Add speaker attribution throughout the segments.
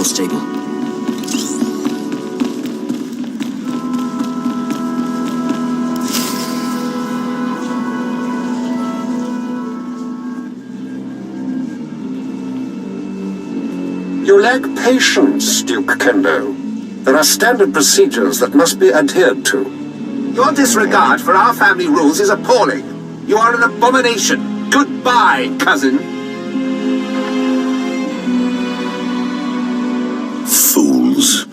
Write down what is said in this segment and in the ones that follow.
Speaker 1: stable.
Speaker 2: You lack patience, Duke Kendo. There are standard procedures that must be adhered to.
Speaker 3: Your disregard for our family rules is appalling. You are an abomination. Goodbye, cousin.
Speaker 4: Fools.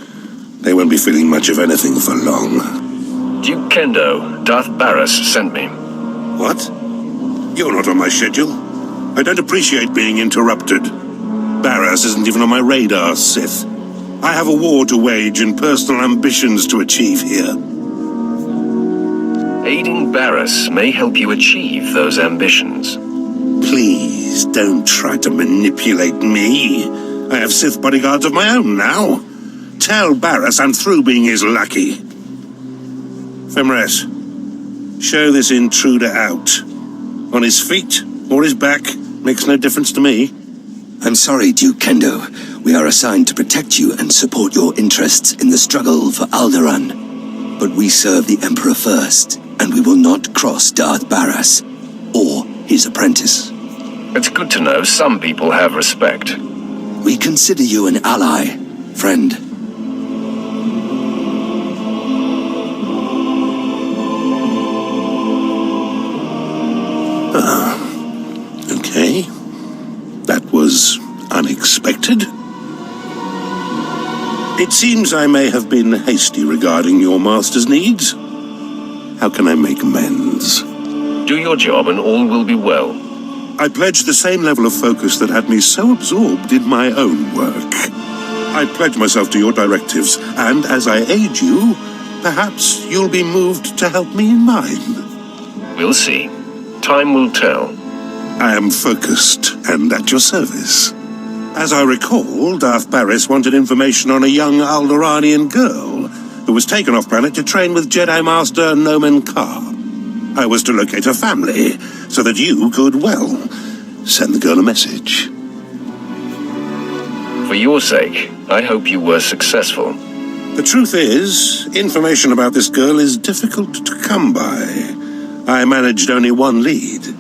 Speaker 4: They won't be feeling much of anything for long.
Speaker 5: Duke Kendo, Darth Barras sent me.
Speaker 4: What? You're not on my schedule. I don't appreciate being interrupted. Barras isn't even on my radar, Sith. I have a war to wage and personal ambitions to achieve here.
Speaker 5: Aiding Barras may help you achieve those ambitions.
Speaker 4: Please don't try to manipulate me. I have Sith bodyguards of my own now. Tell Barras I'm through being his lackey. Femres, show this intruder out. On his feet or his back, makes no difference to me.
Speaker 1: I'm sorry, Duke Kendo. We are assigned to protect you and support your interests in the struggle for Alderaan. But we serve the Emperor first, and we will not cross Darth Barras or his apprentice.
Speaker 5: It's good to know some people have respect.
Speaker 1: We consider you an ally, friend.
Speaker 4: Okay. That was unexpected. It seems I may have been hasty regarding your master's needs. How can I make amends?
Speaker 5: Do your job and all will be well.
Speaker 4: I pledge the same level of focus that had me so absorbed in my own work. I pledge myself to your directives, and as I aid you, perhaps you'll be moved to help me in mine.
Speaker 5: We'll see. Time will tell.
Speaker 4: I am focused and at your service. As I recall, Darth Barras wanted information on a young Alderaanian girl who was taken off-planet to train with Jedi Master Nomen Karr. I was to locate her family so that you could, well, send the girl a message.
Speaker 5: For your sake, I hope you were successful.
Speaker 4: The truth is, information about this girl is difficult to come by. I managed only one lead.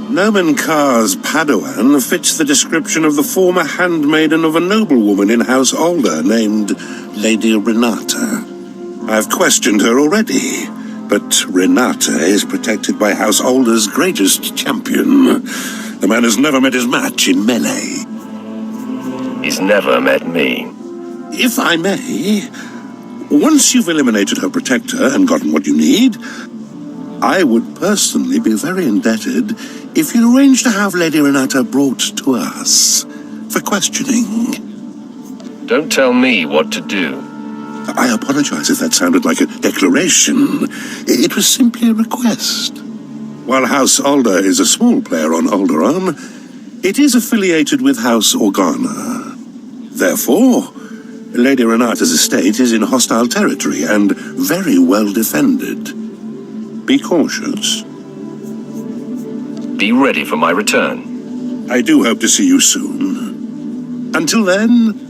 Speaker 4: Nomen Karr's Padawan fits the description of the former handmaiden of a noblewoman in House Alder named Lady Renata. I've questioned her already, but Renata is protected by House Alder's greatest champion. The man has never met his match in melee.
Speaker 5: He's never met me.
Speaker 4: If I may, once you've eliminated her protector and gotten what you need, I would personally be very indebted if you arrange to have Lady Renata brought to us for questioning.
Speaker 5: Don't tell me what to do.
Speaker 4: I apologize if that sounded like a declaration. It was simply a request. While House Alder is a small player on Alderaan, it is affiliated with House Organa. Therefore, Lady Renata's estate is in hostile territory and very well defended. Be cautious.
Speaker 5: Be ready for my return.
Speaker 4: I do hope to see you soon. Until then...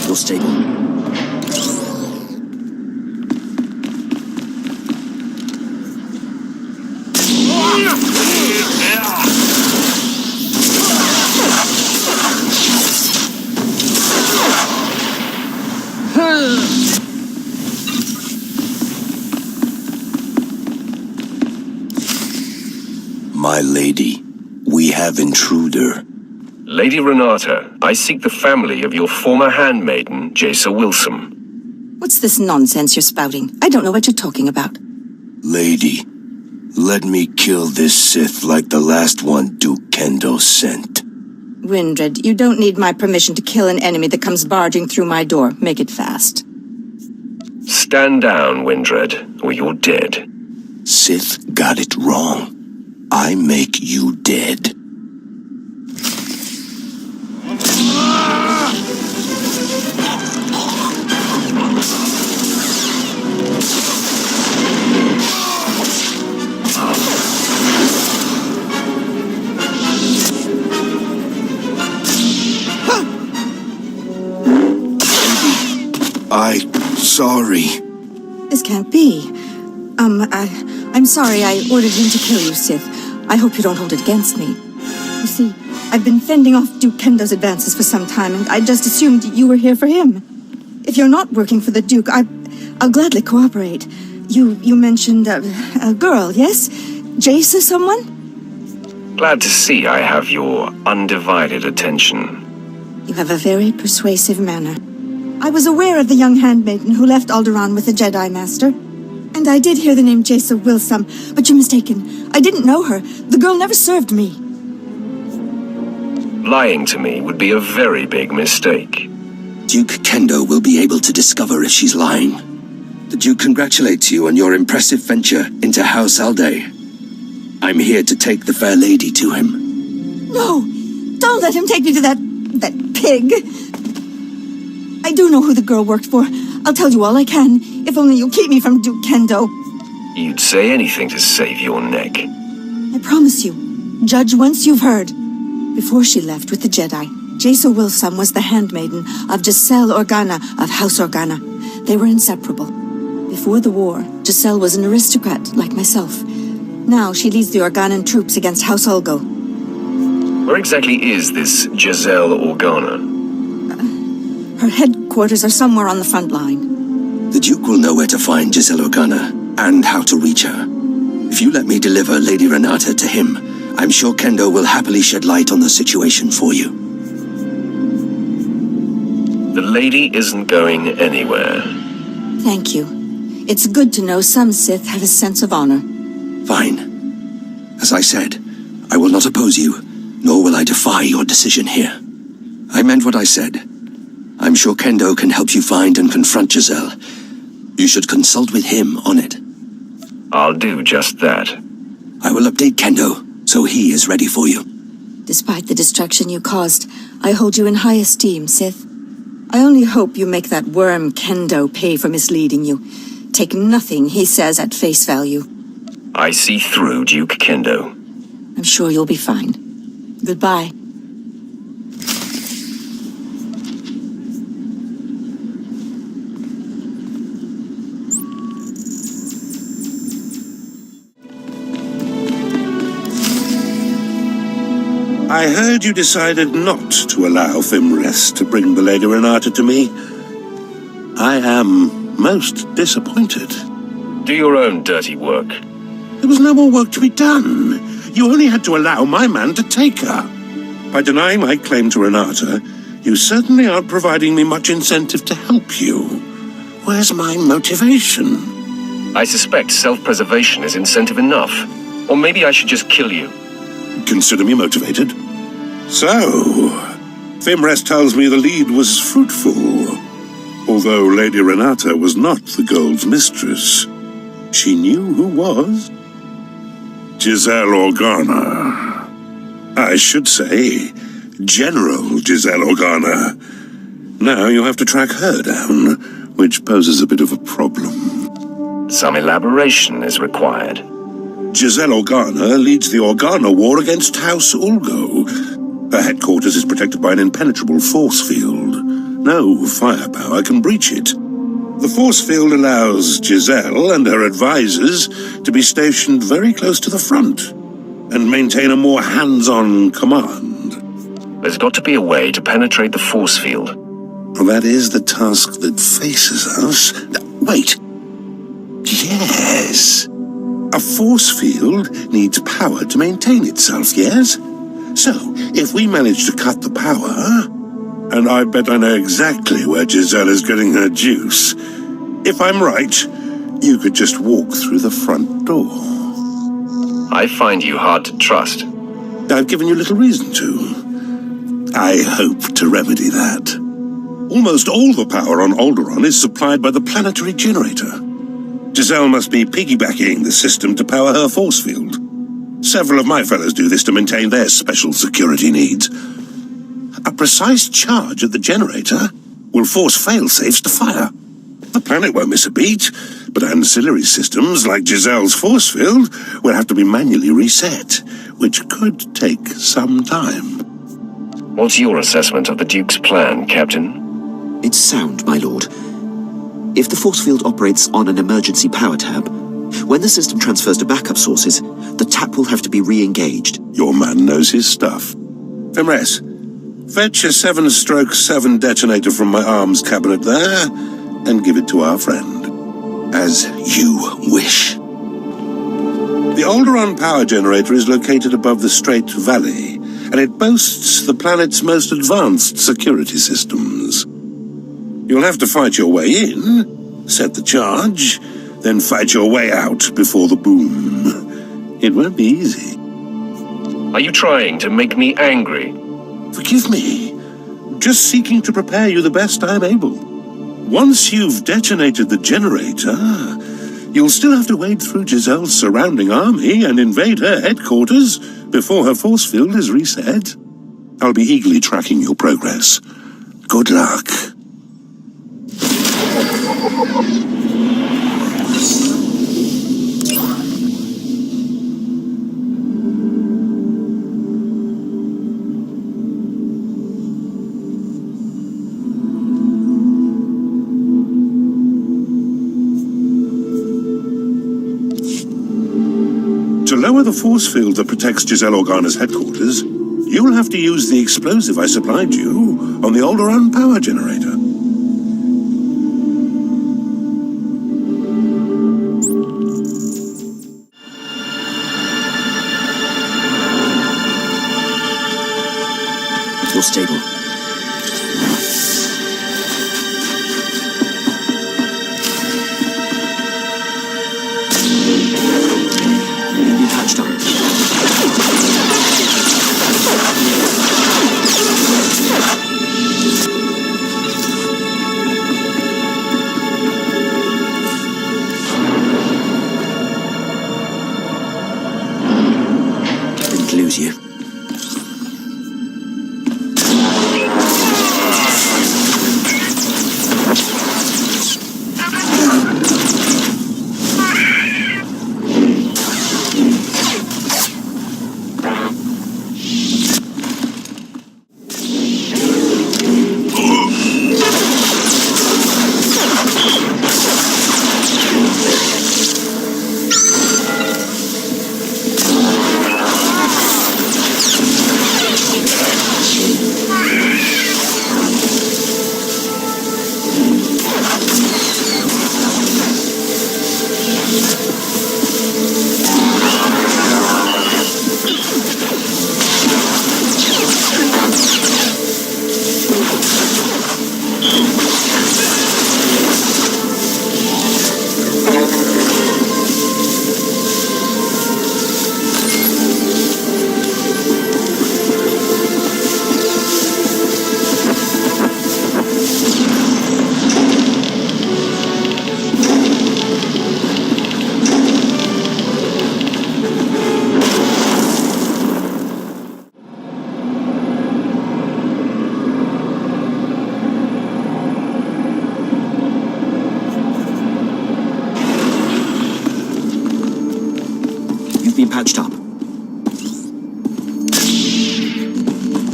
Speaker 6: feel stable.
Speaker 1: My lady, we have intruder.
Speaker 5: Lady Renata, I seek the family of your former handmaiden, Jaisa Wilson.
Speaker 7: What's this nonsense you're spouting? I don't know what you're talking about.
Speaker 1: Lady, let me kill this Sith like the last one Duke Kendo sent.
Speaker 7: Windred, you don't need my permission to kill an enemy that comes barging through my door. Make it fast.
Speaker 5: Stand down, Windred, or you're dead.
Speaker 1: Sith got it wrong. I make you dead. Sorry.
Speaker 7: This can't be. I'm sorry I ordered him to kill you, Sith. I hope you don't hold it against me. You see, I've been fending off Duke Kendo's advances for some time, and I just assumed you were here for him. If you're not working for the Duke, I'll gladly cooperate. You mentioned a girl, yes? Jaisa someone?
Speaker 5: Glad to see I have your undivided attention.
Speaker 7: You have a very persuasive manner. I was aware of the young handmaiden who left Alderaan with the Jedi Master. And I did hear the name Jaisa Wilson, but you're mistaken. I didn't know her. The girl never served me.
Speaker 5: Lying to me would be a very big mistake.
Speaker 1: Duke Kendo will be able to discover if she's lying. The Duke congratulates you on your impressive venture into House Alday. I'm here to take the fair lady to him.
Speaker 7: No! Don't let him take me to that pig! I do know who the girl worked for. I'll tell you all I can, if only you'll keep me from Duke Kendo.
Speaker 5: You'd say anything to save your neck.
Speaker 7: I promise you. Judge once you've heard. Before she left with the Jedi, Jaisa Wilson was the handmaiden of Giselle Organa of House Organa. They were inseparable. Before the war, Giselle was an aristocrat like myself. Now she leads the Organan troops against House Ulgo.
Speaker 5: Where exactly is this Giselle Organa?
Speaker 7: Her headquarters are somewhere on the front line.
Speaker 1: The Duke will know where to find Giselle Organa, and how to reach her. If you let me deliver Lady Renata to him, I'm sure Kendo will happily shed light on the situation for you.
Speaker 5: The lady isn't going anywhere.
Speaker 7: Thank you. It's good to know some Sith have a sense of honor.
Speaker 1: Fine. As I said, I will not oppose you, nor will I defy your decision here. I meant what I said. I'm sure Kendo can help you find and confront Giselle. You should consult with him on it.
Speaker 5: I'll do just that.
Speaker 1: I will update Kendo, so he is ready for you.
Speaker 7: Despite the destruction you caused, I hold you in high esteem, Sith. I only hope you make that worm Kendo pay for misleading you. Take nothing he says at face value.
Speaker 5: I see through Duke Kendo.
Speaker 7: I'm sure you'll be fine. Goodbye.
Speaker 4: I heard you decided not to allow Fimrest to bring the Lady Renata to me. I am most disappointed.
Speaker 5: Do your own dirty work.
Speaker 4: There was no more work to be done. You only had to allow my man to take her. By denying my claim to Renata, you certainly aren't providing me much incentive to help you. Where's my motivation?
Speaker 5: I suspect self-preservation is incentive enough. Or maybe I should just kill you.
Speaker 4: Consider me motivated. So, Fimrest tells me the lead was fruitful. Although Lady Renata was not the gold's mistress, she knew who was. Giselle Organa. I should say, General Giselle Organa. Now you have to track her down, which poses a bit of a problem.
Speaker 5: Some elaboration is required.
Speaker 4: Giselle Organa leads the Organa War against House Ulgo. Her headquarters is protected by an impenetrable force field. No firepower can breach it. The force field allows Giselle and her advisors to be stationed very close to the front and maintain a more hands-on command.
Speaker 5: There's got to be a way to penetrate the force field.
Speaker 4: Well, that is the task that faces us. Wait. Yes. A force field needs power to maintain itself, yes? So, if we manage to cut the power, and I bet I know exactly where Giselle is getting her juice, if I'm right, you could just walk through the front door.
Speaker 5: I find you hard to trust.
Speaker 4: I've given you little reason to. I hope to remedy that. Almost all the power on Alderaan is supplied by the planetary generator. Giselle must be piggybacking the system to power her force field. Several of my fellows do this to maintain their special security needs. A precise charge at the generator will force fail-safes to fire. The planet won't miss a beat, but ancillary systems like Giselle's force field will have to be manually reset, which could take some time.
Speaker 5: What's your assessment of the Duke's plan, Captain?
Speaker 6: It's sound, my lord. If the force field operates on an emergency power tab, when the system transfers to backup sources, the tap will have to be re-engaged.
Speaker 4: Your man knows his stuff. Fimres, fetch a 7/7 detonator from my arms cabinet there, and give it to our friend.
Speaker 1: As you wish.
Speaker 4: The Alderaan power generator is located above the Strait Valley, and it boasts the planet's most advanced security systems. You'll have to fight your way in, set the charge, then fight your way out before the boom. It won't be easy.
Speaker 5: Are you trying to make me angry?
Speaker 4: Forgive me. Just seeking to prepare you the best I'm able. Once you've detonated the generator, you'll still have to wade through Giselle's surrounding army and invade her headquarters before her force field is reset. I'll be eagerly tracking your progress. Good luck. To lower the force field that protects Giselle Organa's headquarters, you'll have to use the explosive I supplied you on the Alderaan power generator.
Speaker 6: You're stable. You've hatched up. Didn't lose you. Been patched up.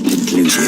Speaker 6: Didn't lose you.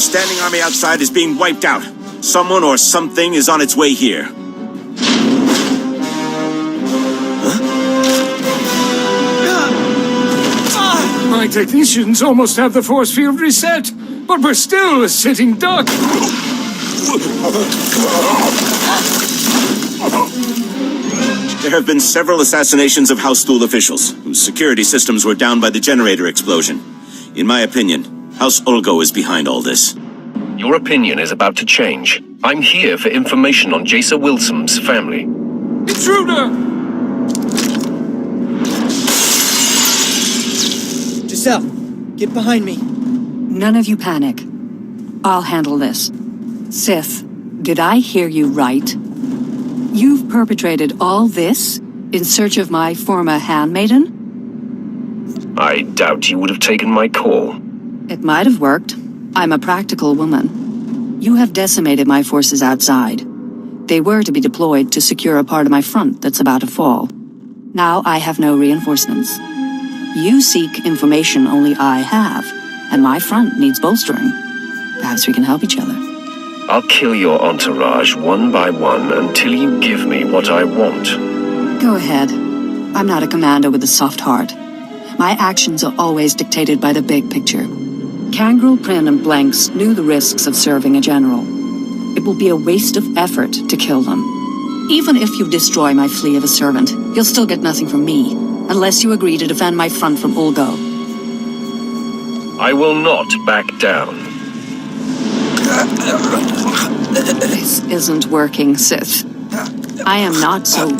Speaker 3: standing army outside is being wiped out. Someone or something is on its way here.
Speaker 8: My technicians almost have the force field reset, but we're still a sitting duck.
Speaker 3: There have been several assassinations of House Thule officials, whose security systems were down by the generator explosion. In my opinion, House Ulgo is behind all this.
Speaker 5: Your opinion is about to change. I'm here for information on Jason Wilson's family.
Speaker 8: Intruder!
Speaker 9: Giselle, get behind me.
Speaker 10: None of you panic. I'll handle this. Sith, did I hear you right? You've perpetrated all this in search of my former handmaiden?
Speaker 5: I doubt you would have taken my call.
Speaker 10: It might have worked. I'm a practical woman. You have decimated my forces outside. They were to be deployed to secure a part of my front that's about to fall. Now I have no reinforcements. You seek information only I have, and my front needs bolstering. Perhaps we can help each other.
Speaker 5: I'll kill your entourage one by one until you give me what I want.
Speaker 10: Go ahead. I'm not a commander with a soft heart. My actions are always dictated by the big picture. Kangrel, Prin, and Blanks knew the risks of serving a general. It will be a waste of effort to kill them. Even if you destroy my flea of a servant, you'll still get nothing from me, unless you agree to defend my front from Ulgo.
Speaker 5: I will not back down.
Speaker 10: This isn't working, Sith. I am not so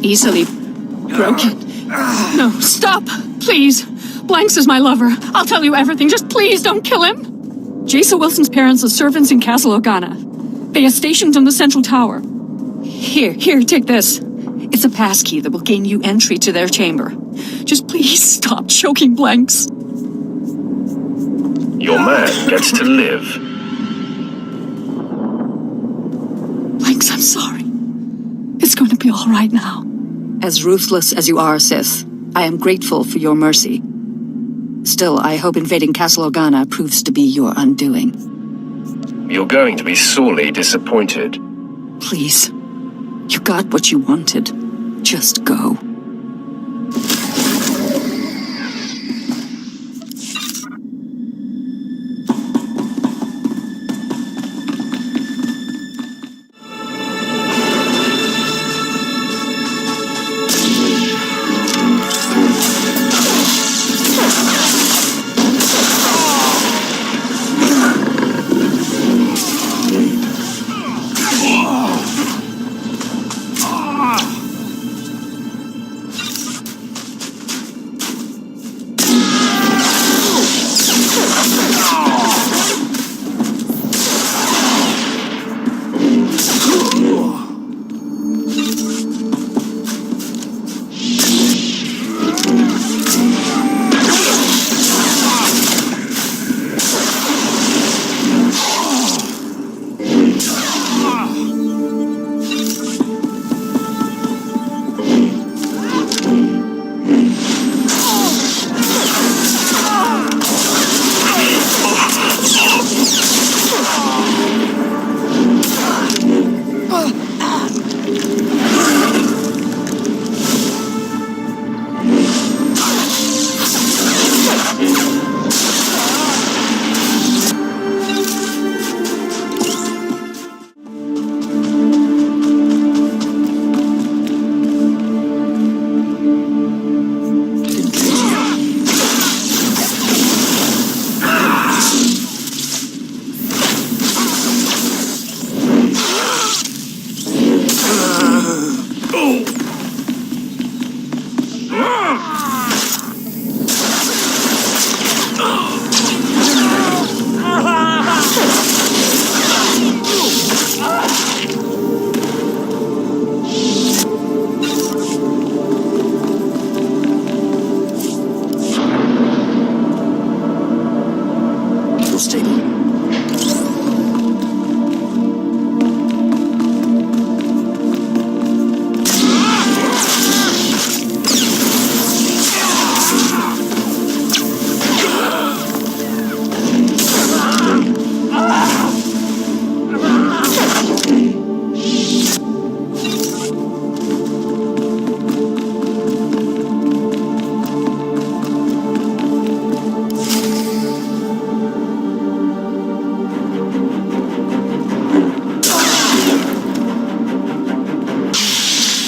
Speaker 10: easily broken.
Speaker 11: No, stop! Please! Blanks is my lover. I'll tell you everything. Just please don't kill him! Jason Wilson's parents are servants in Castle Organa. They are stationed in the central tower. Here, take this. It's a passkey that will gain you entry to their chamber. Just please stop choking Blanks.
Speaker 5: Your man gets to live.
Speaker 11: Blanks, I'm sorry. It's going to be all right now.
Speaker 10: As ruthless as you are, Sith, I am grateful for your mercy. Still, I hope invading Castle Organa proves to be your undoing.
Speaker 5: You're going to be sorely disappointed.
Speaker 10: Please, you got what you wanted. Just go.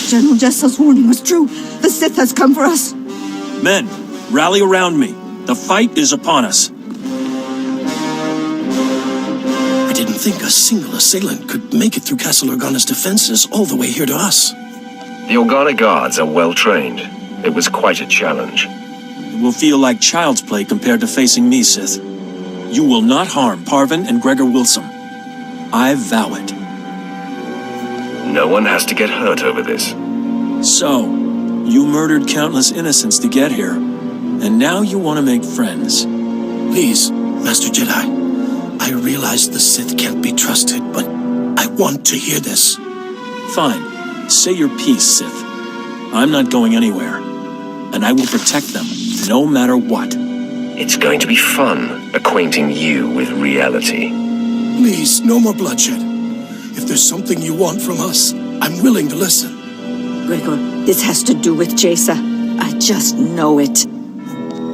Speaker 7: General Jessel's warning was true. The Sith has come for us.
Speaker 12: Men, rally around me. The fight is upon us.
Speaker 13: I didn't think a single assailant could make it through Castle Organa's defenses all the way here to us.
Speaker 5: The Organa guards are well trained. It was quite a challenge.
Speaker 12: It will feel like child's play compared to facing me, Sith. You will not harm Parvin and Gregor Wilson. I vow it.
Speaker 5: No one has to get hurt over this.
Speaker 12: So, you murdered countless innocents to get here, and now you want to make friends.
Speaker 13: Please, Master Jedi. I realize the Sith can't be trusted, but I want to hear this.
Speaker 12: Fine. Say your piece, Sith. I'm not going anywhere, and I will protect them, no matter what.
Speaker 5: It's going to be fun, acquainting you with reality.
Speaker 13: Please, no more bloodshed. If there's something you want from us, I'm willing to listen.
Speaker 7: Gregor, this has to do with Jaisa. I just know it.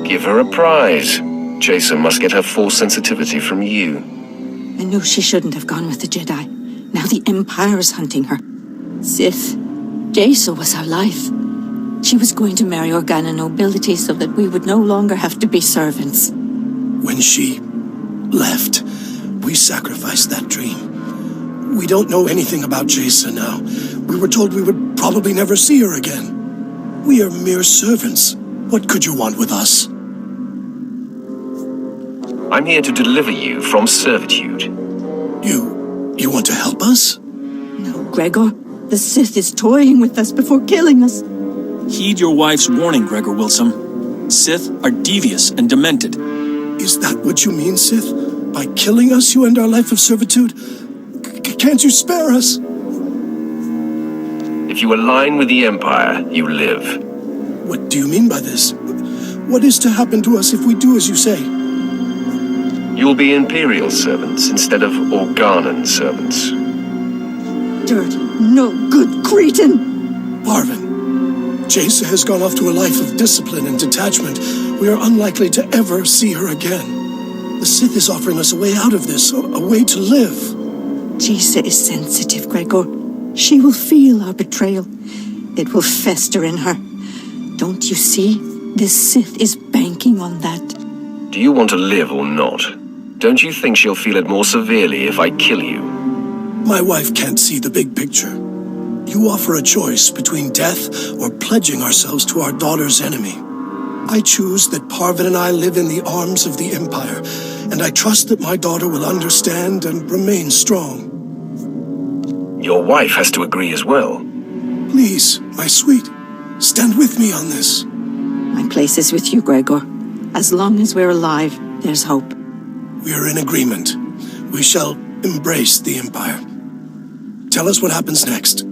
Speaker 5: Give her a prize. Jaisa must get her full sensitivity from you.
Speaker 7: I knew she shouldn't have gone with the Jedi. Now the Empire is hunting her. Sith, Jaisa was our life. She was going to marry Organa nobility so that we would no longer have to be servants.
Speaker 13: When she left, we sacrificed that dream. We don't know anything about Jaisa now. We were told we would probably never see her again. We are mere servants. What could you want with us?
Speaker 5: I'm here to deliver you from servitude.
Speaker 13: You want to help us?
Speaker 7: No, Gregor. The Sith is toying with us before killing us.
Speaker 12: Heed your wife's warning, Gregor Wilson. Sith are devious and demented.
Speaker 13: Is that what you mean, Sith? By killing us, you end our life of servitude? Can't you spare us?
Speaker 5: If you align with the Empire, you live.
Speaker 13: What do you mean by this? What is to happen to us if we do as you say?
Speaker 5: You'll be Imperial servants instead of Organan servants.
Speaker 7: Dirty, no good cretin!
Speaker 13: Parvin, Jaisa has gone off to a life of discipline and detachment. We are unlikely to ever see her again. The Sith is offering us a way out of this, a way to live.
Speaker 7: Jaisa is sensitive, Gregor. She will feel our betrayal. It will fester in her. Don't you see? This Sith is banking on that.
Speaker 5: Do you want to live or not? Don't you think she'll feel it more severely if I kill you?
Speaker 13: My wife can't see the big picture. You offer a choice between death or pledging ourselves to our daughter's enemy. I choose that Parvin and I live in the arms of the Empire, and I trust that my daughter will understand and remain strong.
Speaker 5: Your wife has to agree as well.
Speaker 13: Please, my sweet, stand with me on this.
Speaker 7: My place is with you, Gregor. As long as we're alive, there's hope.
Speaker 13: We are in agreement. We shall embrace the Empire. Tell us what happens next.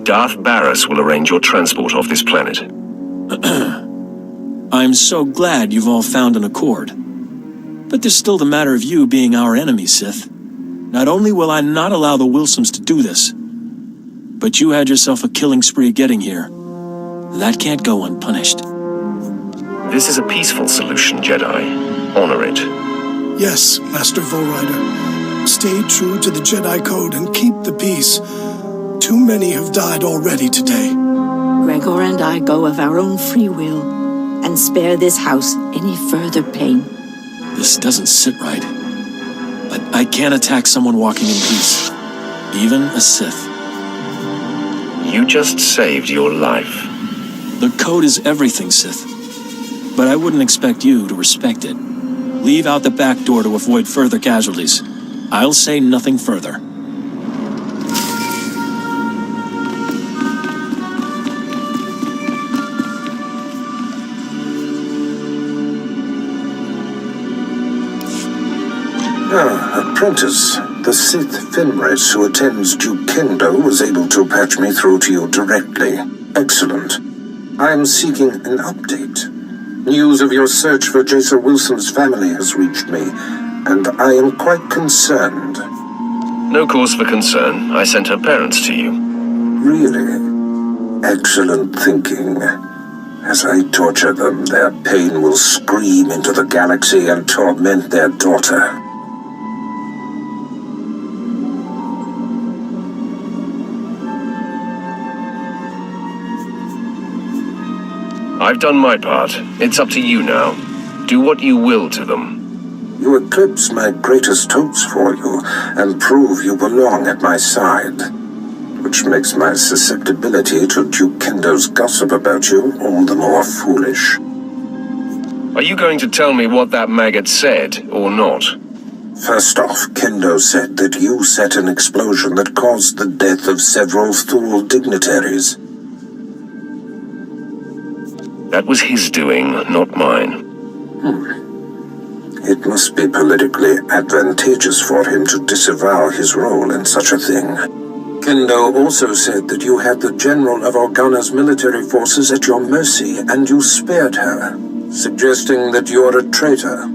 Speaker 5: Darth Barris will arrange your transport off this planet.
Speaker 12: I'm so glad you've all found an accord. But there's still the matter of you being our enemy, Sith. Not only will I not allow the Wilsons to do this, but you had yourself a killing spree getting here. That can't go unpunished.
Speaker 5: This is a peaceful solution, Jedi. Honor it.
Speaker 13: Yes, Master Volrider. Stay true to the Jedi Code and keep the peace. Too many have died already today.
Speaker 7: Gregor and I go of our own free will and spare this house any further pain.
Speaker 12: This doesn't sit right. But I can't attack someone walking in peace. Even a Sith.
Speaker 5: You just saved your life.
Speaker 12: The code is everything, Sith. But I wouldn't expect you to respect it. Leave out the back door to avoid further casualties. I'll say nothing further.
Speaker 2: Apprentice, the Sith Fenris who attends Duke Kendo was able to patch me through to you directly. Excellent. I am seeking an update. News of your search for Jaisa Wilson's family has reached me, and I am quite concerned.
Speaker 5: No cause for concern. I sent her parents to you.
Speaker 2: Really? Excellent thinking. As I torture them, their pain will scream into the galaxy and torment their daughter.
Speaker 5: I've done my part. It's up to you now. Do what you will to them.
Speaker 2: You eclipse my greatest hopes for you, and prove you belong at my side. Which makes my susceptibility to Duke Kendo's gossip about you all the more foolish.
Speaker 5: Are you going to tell me what that maggot said, or not?
Speaker 2: First off, Kendo said that you set an explosion that caused the death of several SWTOR dignitaries.
Speaker 5: That was his doing, not mine.
Speaker 2: It must be politically advantageous for him to disavow his role in such a thing. Kendo also said that you had the General of Organa's military forces at your mercy, and you spared her, suggesting that you're a traitor.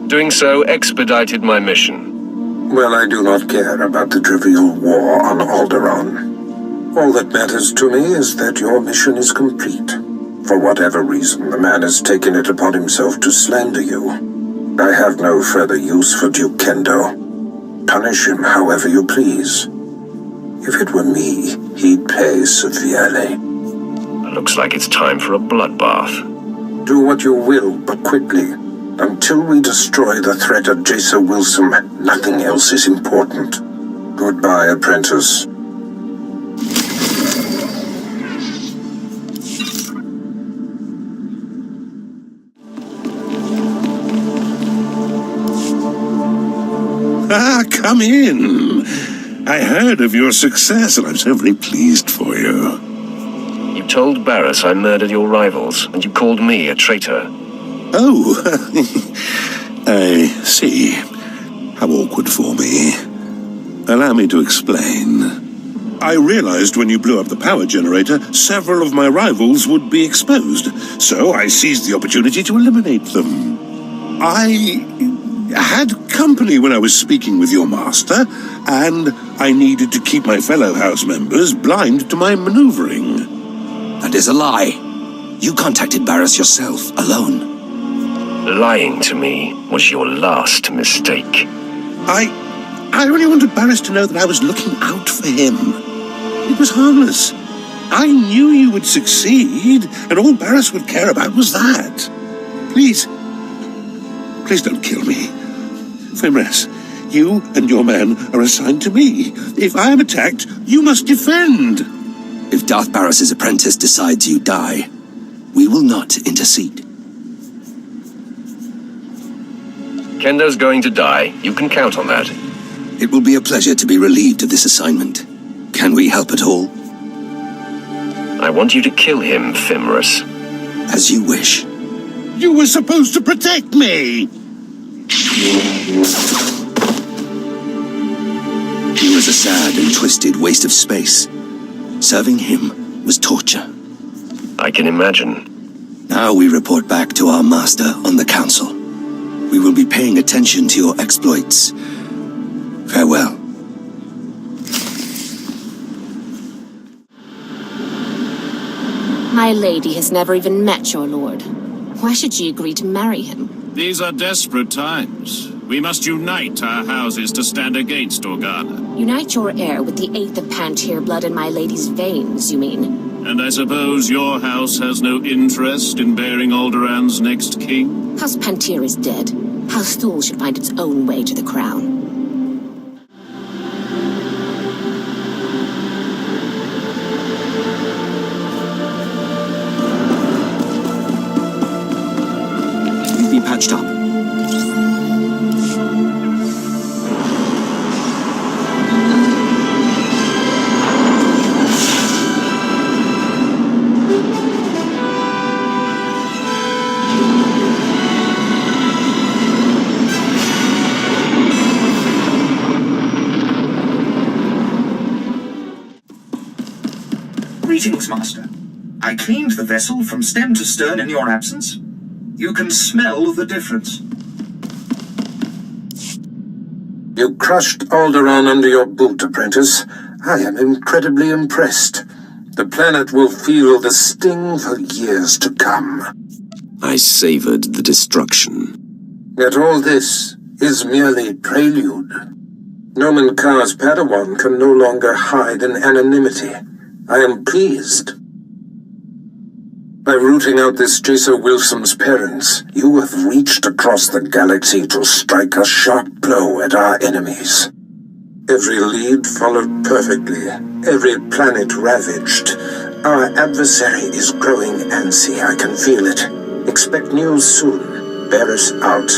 Speaker 5: Doing so expedited my mission.
Speaker 2: Well, I do not care about the trivial war on Alderaan. All that matters to me is that your mission is complete. For whatever reason, the man has taken it upon himself to slander you. I have no further use for Duke Kendo. Punish him however you please. If it were me, he'd pay severely.
Speaker 5: Looks like it's time for a bloodbath.
Speaker 2: Do what you will, but quickly. Until we destroy the threat of Jaisa Wilson, nothing else is important. Goodbye, apprentice.
Speaker 4: Ah, come in. I heard of your success, and I'm so very pleased for you.
Speaker 5: You told Barriss I murdered your rivals, and you called me a traitor.
Speaker 4: Oh, I see. How awkward for me. Allow me to explain. I realized when you blew up the power generator, several of my rivals would be exposed, so I seized the opportunity to eliminate them. I had company when I was speaking with your master, and I needed to keep my fellow house members blind to my maneuvering.
Speaker 1: That is a lie. You contacted Barriss yourself, alone.
Speaker 5: Lying to me was your last mistake.
Speaker 4: I only wanted Barriss to know that I was looking out for him. It was harmless. I knew you would succeed, and all Barriss would care about was that. Please don't kill me. Fimres, you and your men are assigned to me. If I am attacked, you must defend.
Speaker 1: If Darth Barriss' apprentice decides you die, we will not intercede.
Speaker 5: Kendo's going to die. You can count on that.
Speaker 1: It will be a pleasure to be relieved of this assignment. Can we help at all?
Speaker 5: I want you to kill him, Fimres.
Speaker 1: As you wish.
Speaker 4: You were supposed to protect me!
Speaker 1: He was a sad and twisted waste of space. Serving him was torture.
Speaker 5: I can imagine.
Speaker 1: Now we report back to our master on the council. We will be paying attention to your exploits. Farewell.
Speaker 14: My lady has never even met your lord. Why should she agree to marry him?
Speaker 15: These are desperate times. We must unite our houses to stand against Organa.
Speaker 14: Unite your heir with the 8th of Pantyr blood in my lady's veins, you mean?
Speaker 15: And I suppose your house has no interest in bearing Alderaan's next king?
Speaker 14: House Pantyr is dead. House SWTOR should find its own way to the crown.
Speaker 6: You've been patched up.
Speaker 16: Greetings, Master. I cleaned the vessel from stem to stern in your absence. You can smell the difference.
Speaker 2: You crushed Alderaan under your boot, apprentice. I am incredibly impressed. The planet will feel the sting for years to come.
Speaker 6: I savored the destruction.
Speaker 2: Yet all this is merely prelude. Nomen Kar's Padawan can no longer hide in anonymity. I am pleased. By rooting out this Jason Wilson's parents, you have reached across the galaxy to strike a sharp blow at our enemies. Every lead followed perfectly, every planet ravaged. Our adversary is growing antsy, I can feel it. Expect news soon. Barris out.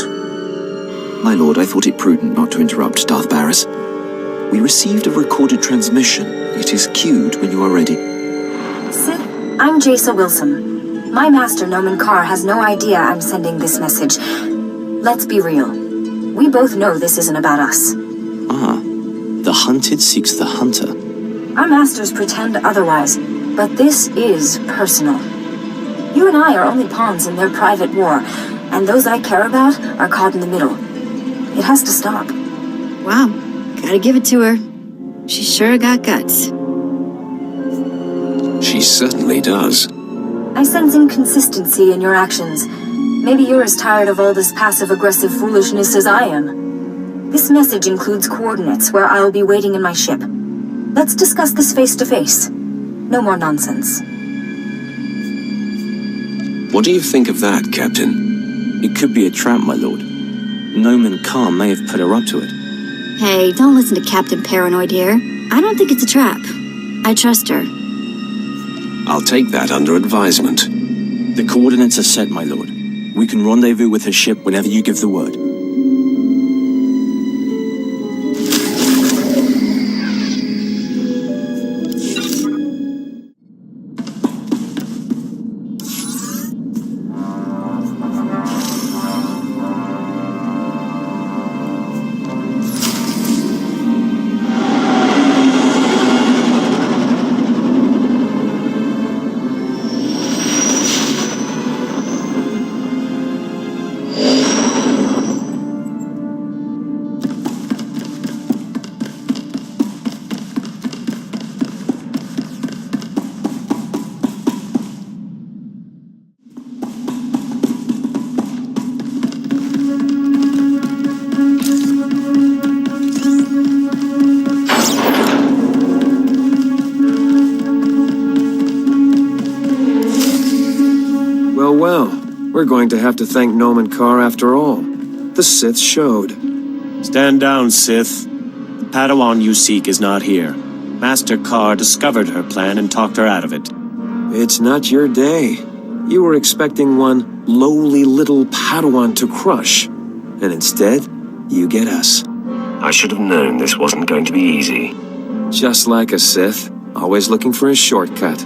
Speaker 6: My lord, I thought it prudent not to interrupt Darth Barris. We received a recorded transmission. It is queued when you are ready.
Speaker 17: Sith, I'm Jason Wilson. My master, Noman Carr, has no idea I'm sending this message. Let's be real. We both know this isn't about us.
Speaker 6: Ah, the hunted seeks the hunter.
Speaker 17: Our masters pretend otherwise, but this is personal. You and I are only pawns in their private war, and those I care about are caught in the middle. It has to stop.
Speaker 18: Wow, gotta give it to her. She sure got guts.
Speaker 19: She certainly does.
Speaker 17: I sense inconsistency in your actions. Maybe you're as tired of all this passive-aggressive foolishness as I am. This message includes coordinates where I'll be waiting in my ship. Let's discuss this face-to-face. No more nonsense.
Speaker 19: What do you think of that, Captain?
Speaker 20: It could be a trap, my lord. Noman Carr may have put her up to it.
Speaker 18: Hey, don't listen to Captain Paranoid here. I don't think it's a trap. I trust her.
Speaker 19: I'll take that under advisement.
Speaker 20: The coordinates are set, my lord. We can rendezvous with her ship whenever you give the word.
Speaker 21: We're going to have to thank Noman Carr after all. The Sith showed.
Speaker 12: Stand down, Sith. The Padawan you seek is not here. Master Carr discovered her plan and talked her out of it.
Speaker 21: It's not your day. You were expecting one lowly little Padawan to crush. And instead, you get us.
Speaker 5: I should have known this wasn't going to be easy.
Speaker 21: Just like a Sith, always looking for a shortcut.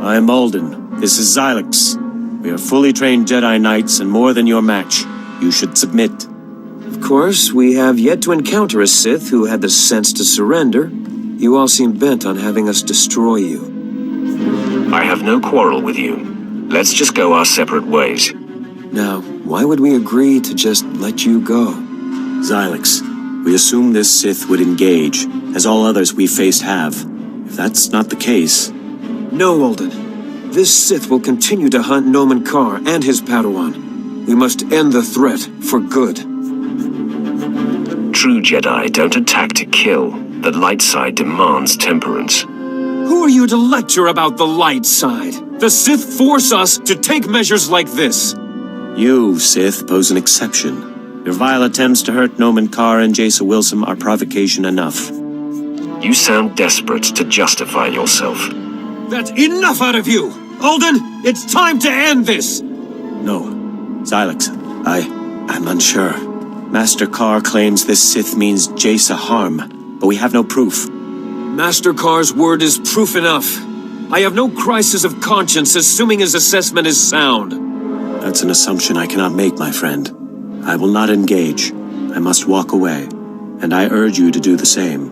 Speaker 12: I'm Alden. This is Xylix. We are fully trained Jedi Knights and more than your match. You should submit.
Speaker 21: Of course, we have yet to encounter a Sith who had the sense to surrender. You all seem bent on having us destroy you.
Speaker 5: I have no quarrel with you. Let's just go our separate ways.
Speaker 21: Now, why would we agree to just let you go?
Speaker 12: Xylix, we assumed this Sith would engage, as all others we faced have. If that's not the case...
Speaker 21: No, Alden. This Sith will continue to hunt Noman Carr and his Padawan. We must end the threat for good.
Speaker 5: True Jedi don't attack to kill. The light side demands temperance.
Speaker 21: Who are you to lecture about the light side? The Sith force us to take measures like this.
Speaker 12: You, Sith, pose an exception. Your vile attempts to hurt Noman Carr and Jason Wilson are provocation enough.
Speaker 5: You sound desperate to justify yourself.
Speaker 21: That's enough out of you! Alden, it's time to end this!
Speaker 12: No. Xylix, I'm unsure. Master Carr claims this Sith means Jace harm, but we have no proof.
Speaker 21: Master Carr's word is proof enough. I have no crisis of conscience assuming his assessment is sound.
Speaker 12: That's an assumption I cannot make, my friend. I will not engage. I must walk away, and I urge you to do the same.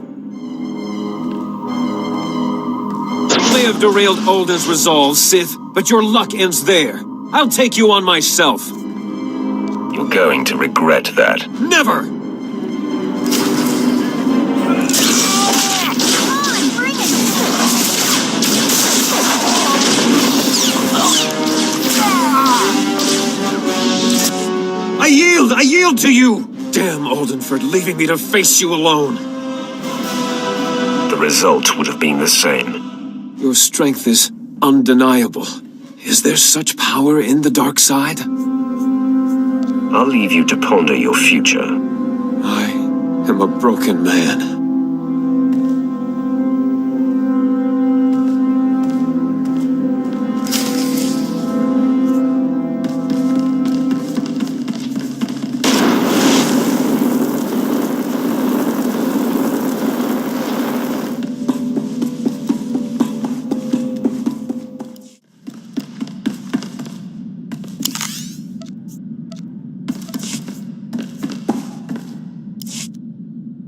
Speaker 21: You may have derailed Alden's resolve, Sith, but your luck ends there. I'll take you on myself.
Speaker 5: You're going to regret that.
Speaker 21: Never! I yield to you! Damn Alden for leaving me to face you alone.
Speaker 5: The result would have been the same.
Speaker 21: Your strength is undeniable. Is there such power in the dark side?
Speaker 5: I'll leave you to ponder your future.
Speaker 21: I am a broken man.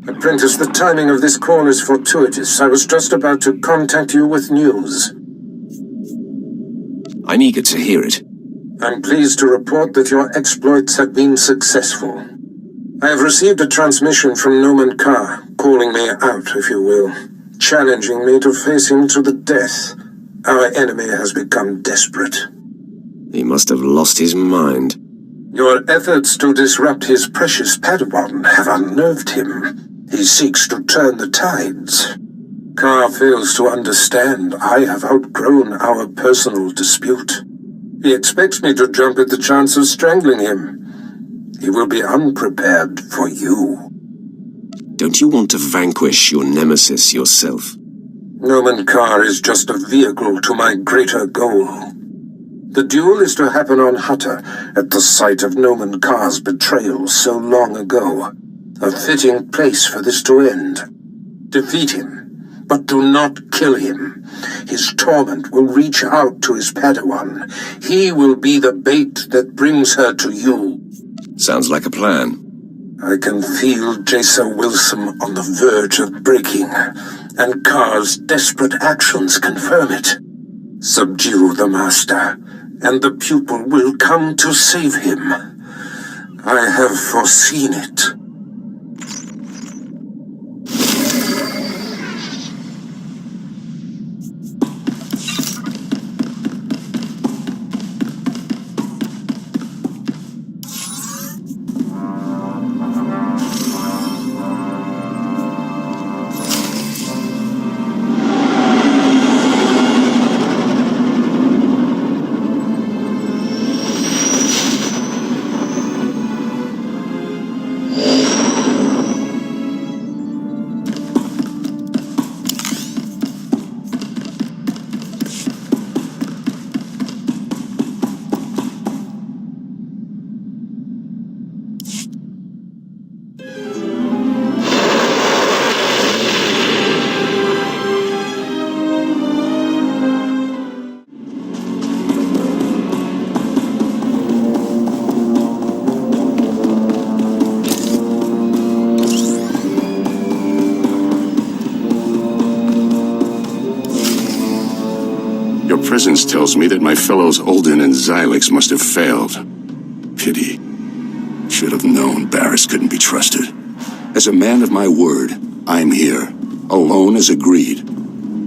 Speaker 2: Apprentice, the timing of this call is fortuitous. I was just about to contact you with news.
Speaker 21: I'm eager to hear it.
Speaker 2: I'm pleased to report that your exploits have been successful. I have received a transmission from Noman Carr, calling me out, if you will, challenging me to face him to the death. Our enemy has become desperate.
Speaker 21: He must have lost his mind.
Speaker 2: Your efforts to disrupt his precious Padawan have unnerved him. He seeks to turn the tides. Carr fails to understand I have outgrown our personal dispute. He expects me to jump at the chance of strangling him. He will be unprepared for you.
Speaker 21: Don't you want to vanquish your nemesis yourself?
Speaker 2: Noman Carr is just a vehicle to my greater goal. The duel is to happen on Hutta, at the site of Noman Carr's betrayal so long ago. A fitting place for this to end. Defeat him, but do not kill him. His torment will reach out to his Padawan. He will be the bait that brings her to you.
Speaker 21: Sounds like a plan.
Speaker 2: I can feel Jaisa Wilson on the verge of breaking, and Carr's desperate actions confirm it. Subdue the Master, and the pupil will come to save him. I have foreseen it.
Speaker 3: Presence tells me that my fellows Ulden and Xylix must have failed. Pity. Should have known Barris couldn't be trusted. As a man of my word, I'm here, alone as agreed.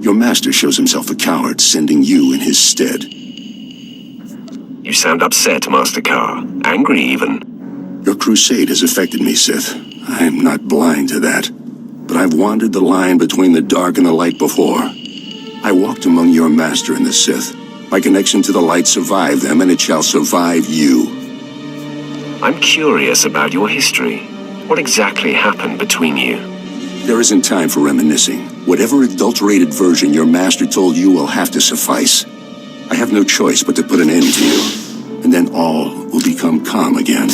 Speaker 3: Your master shows himself a coward, sending you in his stead.
Speaker 5: You sound upset, Master Carr. Angry, even.
Speaker 3: Your crusade has affected me, Sith. I'm not blind to that. But I've wandered the line between the dark and the light before. I walked among your master and the Sith. My connection to the light survived them, and it shall survive you.
Speaker 5: I'm curious about your history. What exactly happened between you?
Speaker 3: There isn't time for reminiscing. Whatever adulterated version your master told you will have to suffice. I have no choice but to put an end to you. And then all will become calm again.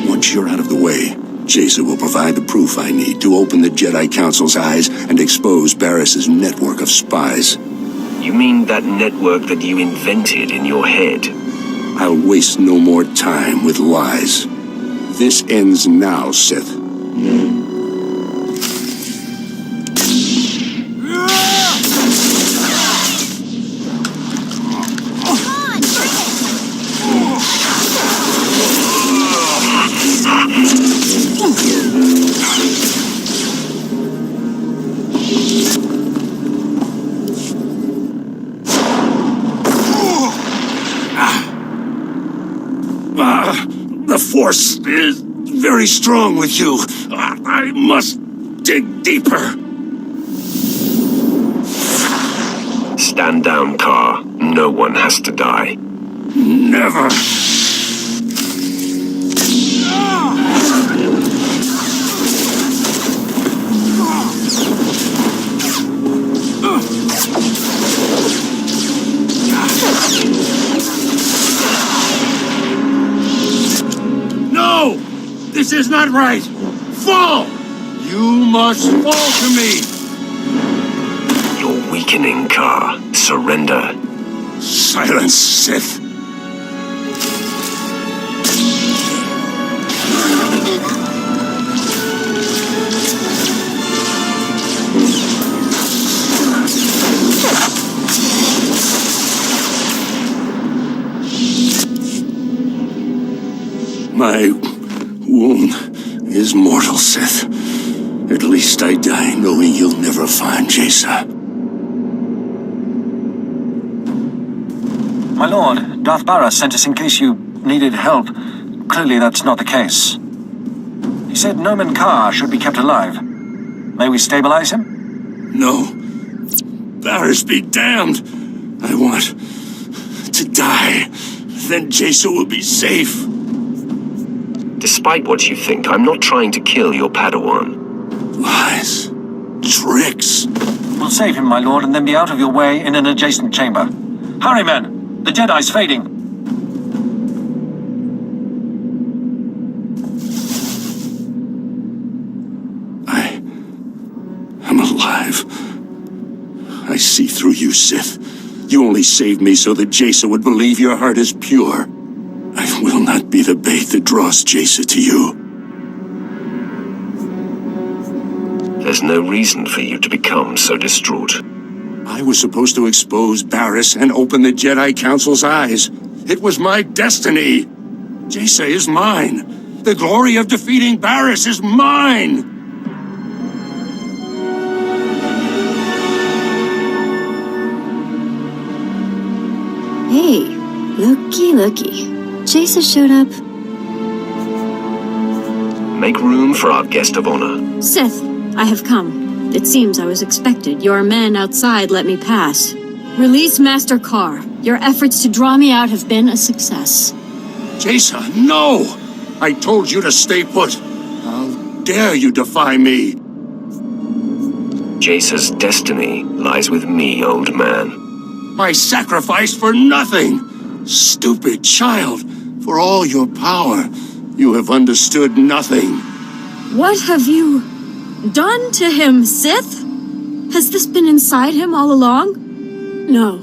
Speaker 3: Once you're out of the way, Jaisa will provide the proof I need to open the Jedi Council's eyes and expose Barris's network of spies.
Speaker 5: You mean that network that you invented in your head?
Speaker 3: I'll waste no more time with lies. This ends now, Sith. The Force is very strong with you. I must dig deeper.
Speaker 5: Stand down, Carr. No one has to die.
Speaker 3: Never! No! This is not right! Fall! You must fall to me!
Speaker 5: You're weakening, Car. Surrender.
Speaker 3: Silence, Sith! My wound is mortal, Sith. At least I die knowing you'll never find Jaisa.
Speaker 8: My lord, Darth Barra sent us in case you needed help. Clearly that's not the case. He said Nomen Carr should be kept alive. May we stabilize him?
Speaker 3: No. Barris be damned. I want to die. Then Jaisa will be safe.
Speaker 5: Despite what you think, I'm not trying to kill your Padawan.
Speaker 3: Lies. Tricks.
Speaker 8: We'll save him, my lord, and then be out of your way in an adjacent chamber. Hurry, men! The Jedi's fading!
Speaker 3: I'm alive. I see through you, Sith. You only saved me so that Jaisa would believe your heart is pure. I will not be the bait that draws Jaisa to you.
Speaker 5: There's no reason for you to become so distraught.
Speaker 3: I was supposed to expose Barris and open the Jedi Council's eyes. It was my destiny. Jaisa is mine. The glory of defeating Barris is mine.
Speaker 18: Hey, looky. Jaisa showed up.
Speaker 5: Make room for our guest of honor.
Speaker 22: Sith, I have come. It seems I was expected. Your men outside let me pass. Release Master Carr. Your efforts to draw me out have been a success.
Speaker 3: Jaisa, no! I told you to stay put. How dare you defy me?
Speaker 5: Jaisa's destiny lies with me, old man.
Speaker 3: My sacrifice for nothing! Stupid child! For all your power, you have understood nothing.
Speaker 22: What have you done to him, Sith? Has this been inside him all along? No,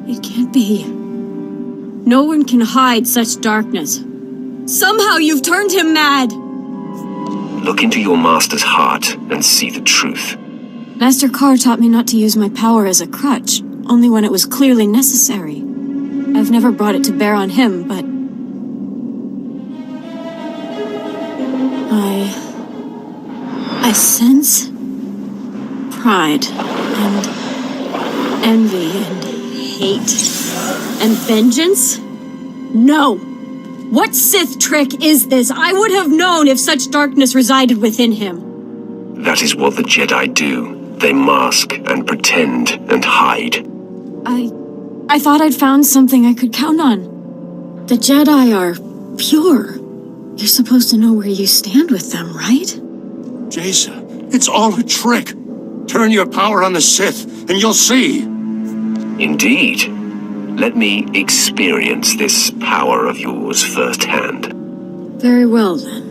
Speaker 22: it can't be. No one can hide such darkness. Somehow you've turned him mad!
Speaker 5: Look into your master's heart and see the truth.
Speaker 22: Master Carr taught me not to use my power as a crutch, only when it was clearly necessary. I've never brought it to bear on him, but... I sense pride and envy and hate and vengeance? No! What Sith trick is this? I would have known if such darkness resided within him.
Speaker 5: That is what the Jedi do. They mask and pretend and hide.
Speaker 22: I thought I'd found something I could count on. The Jedi are pure. You're supposed to know where you stand with them, right?
Speaker 3: Jaisa, it's all a trick. Turn your power on the Sith, and you'll see.
Speaker 5: Indeed. Let me experience this power of yours firsthand.
Speaker 22: Very well, then.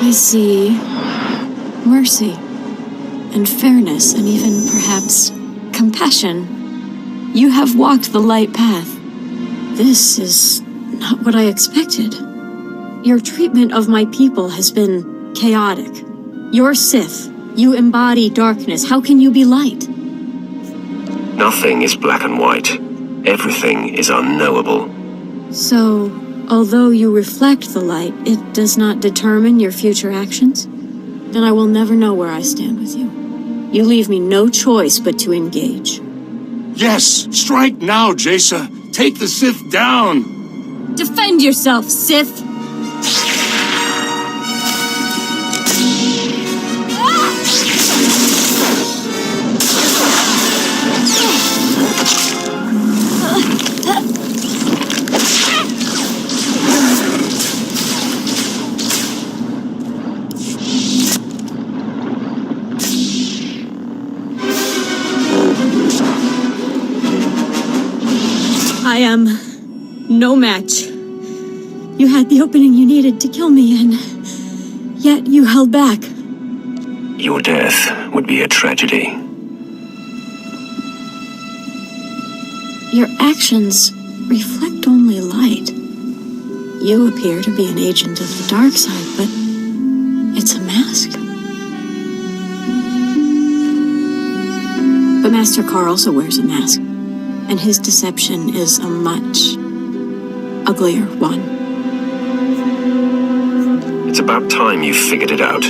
Speaker 22: I see mercy and fairness and even, perhaps, compassion. You have walked the light path. This is not what I expected. Your treatment of my people has been chaotic. You're Sith. You embody darkness. How can you be light?
Speaker 5: Nothing is black and white. Everything is unknowable.
Speaker 22: So, although you reflect the light, it does not determine your future actions? Then I will never know where I stand with you. You leave me no choice but to engage.
Speaker 3: Yes, strike now, Jaisa. Take the Sith down!
Speaker 22: Defend yourself, Sith! I am no match. You had the opening you needed to kill me, and yet you held back.
Speaker 5: Your death would be a tragedy.
Speaker 22: Your actions reflect only light. You appear to be an agent of the dark side, but it's a mask. But Master Carr also wears a mask, and his deception is a much uglier one.
Speaker 5: It's about time you figured it out.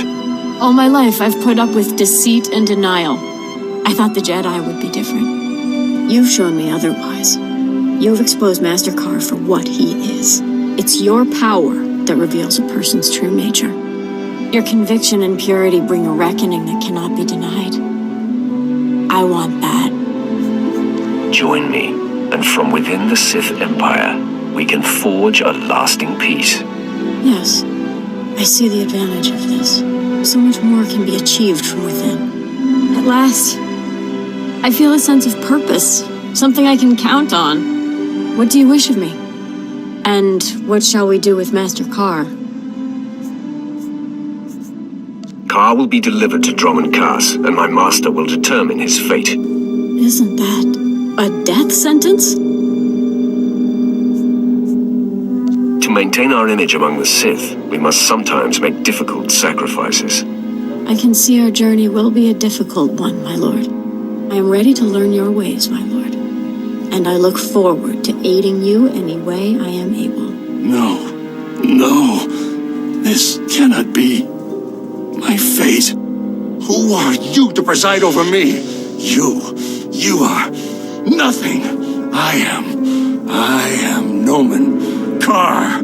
Speaker 22: All my life, I've put up with deceit and denial. I thought the Jedi would be different. You've shown me otherwise. You've exposed Master Carr for what he is. It's your power that reveals a person's true nature. Your conviction and purity bring a reckoning that cannot be denied. I want that.
Speaker 5: Join me, and from within the Sith Empire, we can forge a lasting peace.
Speaker 22: Yes, I see the advantage of this. So much more can be achieved from within. At last, I feel a sense of purpose, something I can count on. What do you wish of me? And what shall we do with Master Carr?
Speaker 5: Carr will be delivered to Dromund Kaas, and my master will determine his fate.
Speaker 22: Isn't that a death sentence?
Speaker 5: To maintain our image among the Sith, we must sometimes make difficult sacrifices.
Speaker 22: I can see our journey will be a difficult one, my lord. I am ready to learn your ways, my lord. And I look forward to aiding you any way I am able.
Speaker 3: No. This cannot be. My fate. Who are you to preside over me? You are nothing. I am Nomen Carr.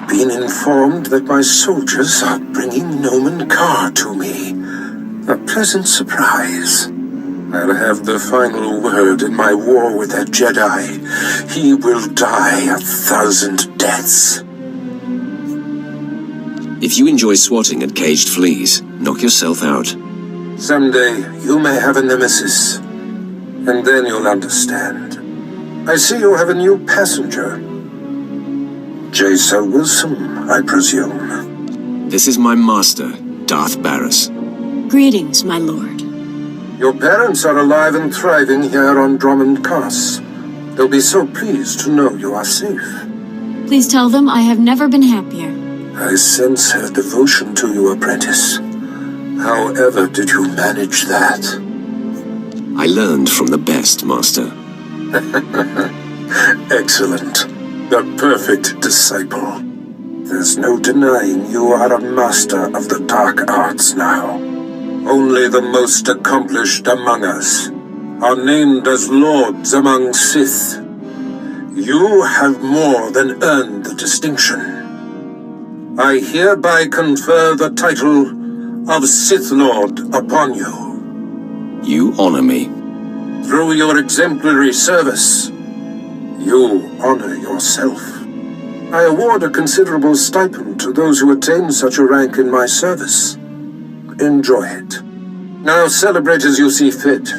Speaker 2: Been informed that my soldiers are bringing Nomen Carr to me. A pleasant surprise. I'll have the final word in my war with that Jedi. He will die 1,000 deaths.
Speaker 19: If you enjoy swatting at caged fleas, knock yourself out.
Speaker 2: Someday, you may have a nemesis. And then you'll understand. I see you have a new passenger. Jaisa Wilson, I presume.
Speaker 19: This is my master, Darth Barris.
Speaker 22: Greetings, my lord.
Speaker 2: Your parents are alive and thriving here on Dromund Kaas. They'll be so pleased to know you are safe.
Speaker 22: Please tell them I have never been happier.
Speaker 2: I sense her devotion to you, apprentice. However did you manage that?
Speaker 19: I learned from the best, master.
Speaker 2: Excellent. The perfect disciple. There's no denying you are a master of the dark arts now. Only the most accomplished among us are named as lords among Sith. You have more than earned the distinction. I hereby confer the title of Sith Lord upon you.
Speaker 19: You honor me.
Speaker 2: Through your exemplary service, you honor yourself. I award a considerable stipend to those who attain such a rank in my service. Enjoy it. Now celebrate as you see fit.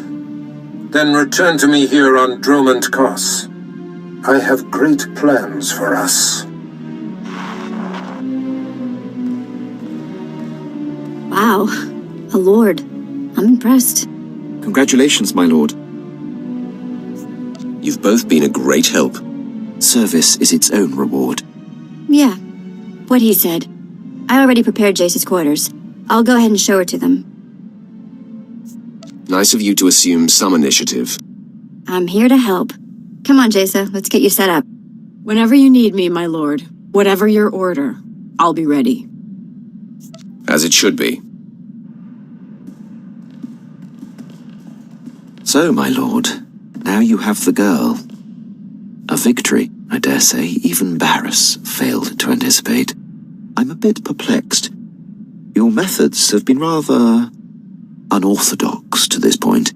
Speaker 2: Then return to me here on Dromund Kaas. I have great plans for us.
Speaker 18: Wow, a lord. I'm impressed.
Speaker 6: Congratulations, my lord.
Speaker 19: You've both been a great help.
Speaker 6: Service is its own reward.
Speaker 18: Yeah, what he said. I already prepared Jace's quarters. I'll go ahead and show her to them.
Speaker 19: Nice of you to assume some initiative.
Speaker 18: I'm here to help. Come on, Jace, let's get you set up.
Speaker 22: Whenever you need me, my lord, whatever your order,
Speaker 10: I'll be ready.
Speaker 19: As it should be.
Speaker 6: So, my lord, now you have the girl. A victory, I dare say, even Barris failed to anticipate. I'm a bit perplexed. Your methods have been rather unorthodox to this point.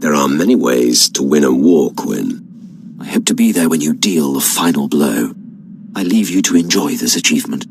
Speaker 19: There are many ways to win a war, Quinn.
Speaker 6: I hope to be there when you deal the final blow. I leave you to enjoy this achievement.